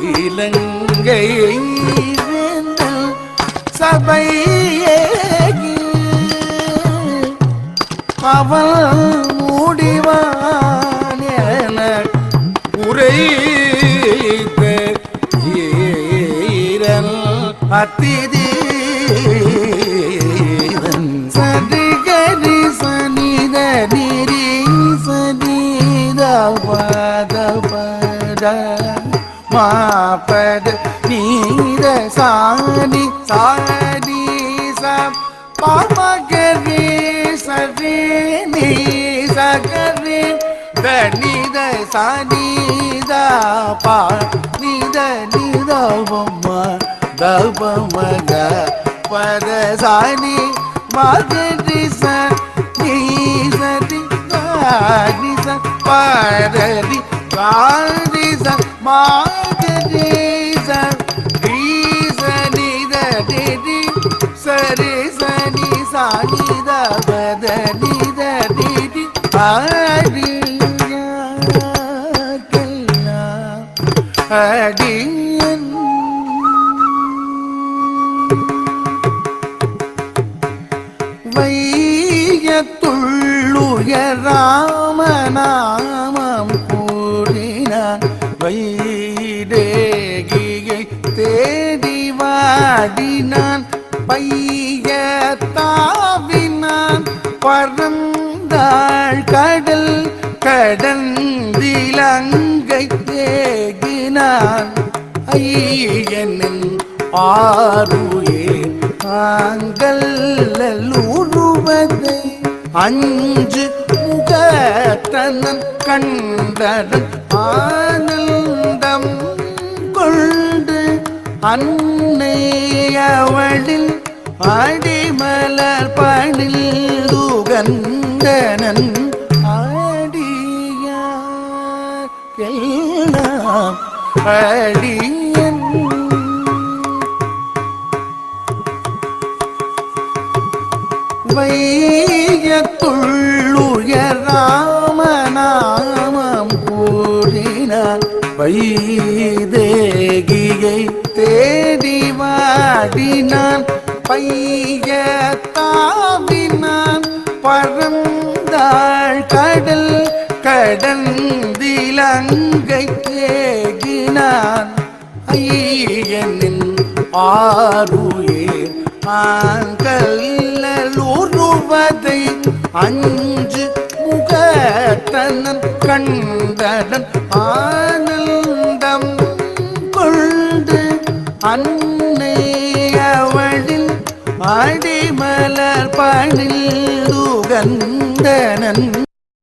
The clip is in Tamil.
இலங்கை சபையே அவள் மூடிவான் என உரைத்த ஈரல் அத்திதி சரிகரி சனித நிரி சனித பத மாபத நீத சாணி சாணி சப் பாமகரி சரி நீ சகரி தனித சாணித பா நித நித பொம்மா தபமக பத சாணி மகரி சரி சரி சாணி ச பரதி காரி ச மகரி சரி சனித டிடி சரி சனி சானித பத நித டிடி ஆரியாக்கெல்லாம் அடியன் வையத்துள்ளுயராமநாமம் கூறினான் வைதேகியை தேடி வாடினான் பையத்தாவினான் பறந்தாள் கடல் கடந்திலங்கை தேகினான் ஐயனின் ஆருயே ஆங்கல்லுருவதை அஞ்சு முகத்தனன் கண்டனன் ஆனந்தம் கொண்டு அன்னை அவளில் அடிமலர் பணில் துகந்தனன் ஆடியார்க்கெல்லாம் அடியன் வையத்துள்ளுயராமநாமம் கூறினான் வைதேகியை தேடி வாடினான் பையத்தாவினான் பறந்தாள் கடல் கடந்திலங்கை தேகினான் ஐயனின் ஆருயே ஆங்கல்லுருவதை அஞ்சு முகத்தனன் கண்டனன் ஆனந்தம் கொண்டு அன்னை அவளில் அடிமலர் பணில் துகந்தனன்